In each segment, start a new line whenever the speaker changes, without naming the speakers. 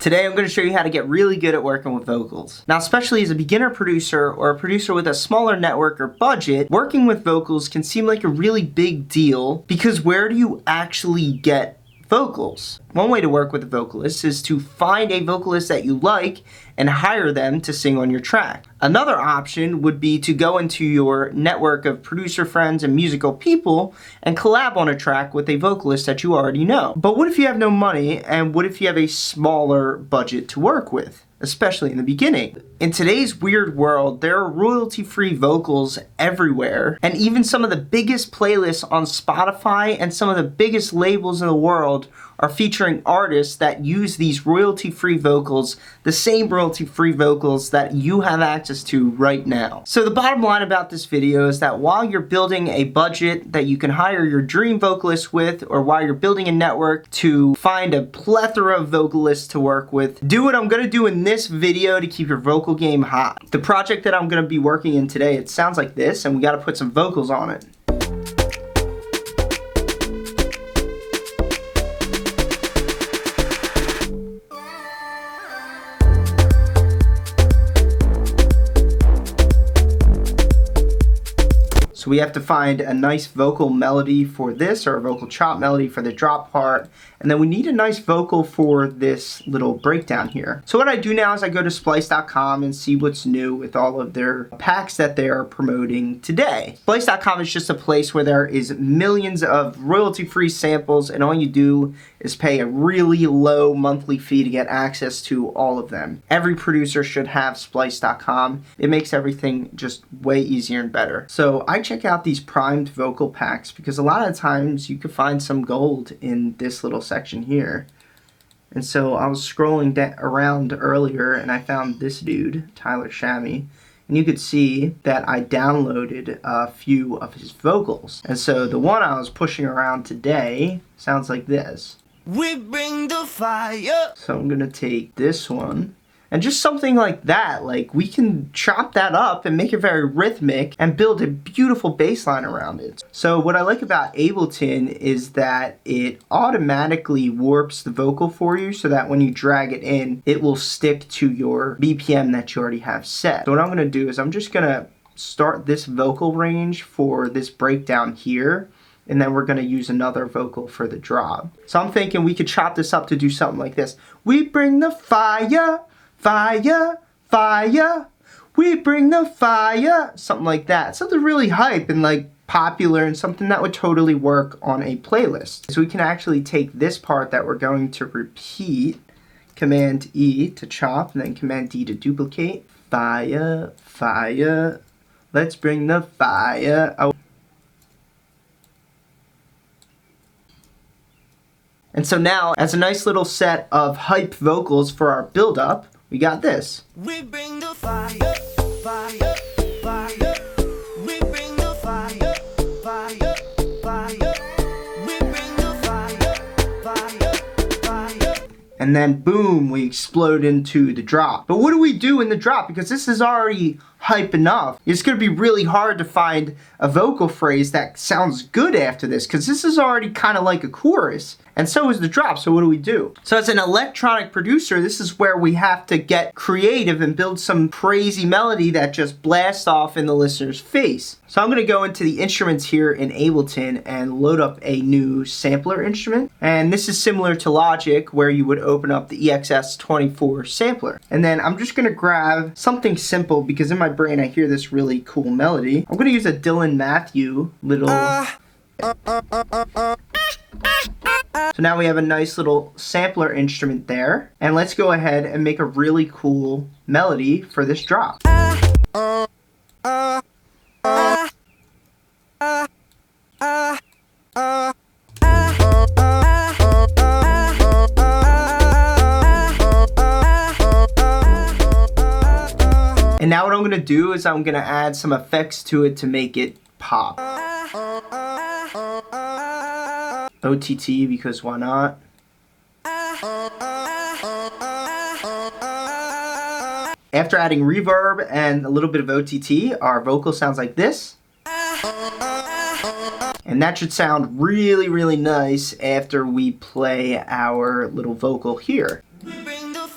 Today I'm going to show you how to get really good at working with vocals. Now, especially as a beginner producer or a producer with a smaller network or budget, working with vocals can seem like a really big deal because where do you actually get vocals? One way to work with a vocalist is to find a vocalist that you like and hire them to sing on your track. Another option would be to go into your network of producer friends and musical people and collab on a track with a vocalist that you already know. But what if you have no money, and what if you have a smaller budget to work with, especially in the beginning? In today's weird world, there are royalty-free vocals everywhere, and even some of the biggest playlists on Spotify and some of the biggest labels in the world are featuring artists that use these royalty-free vocals, the same royalty-free vocals that you have access to right now. So the bottom line about this video is that while you're building a budget that you can hire your dream vocalist with, or while you're building a network to find a plethora of vocalists to work with, do what I'm gonna do in this video to keep your vocal game hot. The project that I'm gonna be working in today, it sounds like this, and we gotta put some vocals on it. So we have to find a nice vocal melody for this, or a vocal chop melody for the drop part, and then we need a nice vocal for this little breakdown here. So what I do now is I go to splice.com and see what's new with all of their packs that they are promoting today. Splice.com is just a place where there is millions of royalty-free samples, and all you do is pay a really low monthly fee to get access to all of them. Every producer should have splice.com. It makes everything just way easier and better. So I check out these primed vocal packs because a lot of times you could find some gold in this little section here. And so I was scrolling around earlier and I found this dude, Tyler Shammy, and you could see that I downloaded a few of his vocals. And so the one I was pushing around today sounds like this. We bring the fire. So I'm gonna take this one. And just something like that, like we can chop that up and make it very rhythmic and build a beautiful bass line around it. So what I like about Ableton is that it automatically warps the vocal for you so that when you drag it in, it will stick to your BPM that you already have set. So what I'm gonna do is I'm just gonna start this vocal range for this breakdown here, and then we're gonna use another vocal for the drop. So I'm thinking we could chop this up to do something like this. We bring the fire. Fire, fire, we bring the fire. Something like that. Something really hype and like popular and something that would totally work on a playlist. So we can actually take this part that we're going to repeat, Command E to chop, and then Command D to duplicate. Fire, fire, let's bring the fire. Oh. And so now, as a nice little set of hype vocals for our build-up, we got this. We bring the fire, fire, fire. We bring the fire, fire, fire. We bring the fire, fire, fire. And then boom, we explode into the drop. But what do we do in the drop? Because this is already hype enough. It's gonna be really hard to find a vocal phrase that sounds good after this, because this is already kind of like a chorus. And so is the drop, so what do we do? So as an electronic producer, this is where we have to get creative and build some crazy melody that just blasts off in the listener's face. So I'm gonna go into the instruments here in Ableton and load up a new sampler instrument. And this is similar to Logic, where you would open up the EXS24 sampler. And then I'm just gonna grab something simple, because in my brain I hear this really cool melody. I'm gonna use a Dylan Matthew little... So now we have a nice little sampler instrument there, and let's go ahead and make a really cool melody for this drop. And now what I'm gonna do is I'm gonna add some effects to it to make it pop. OTT, because why not? After adding reverb and a little bit of OTT, our vocal sounds like this. And that should sound really, really nice after we play our little vocal here. We bring the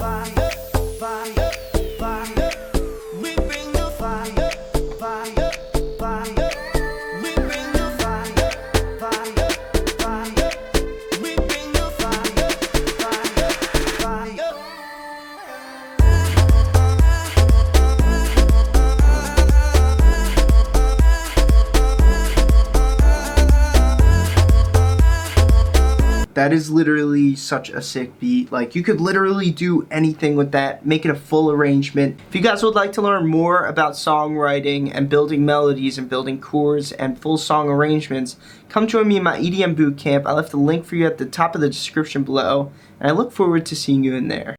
That is literally such a sick beat. Like, you could literally do anything with that, make it a full arrangement. If you guys would like to learn more about songwriting and building melodies and building chords and full song arrangements, come join me in my EDM bootcamp. I left a link for you at the top of the description below, and I look forward to seeing you in there.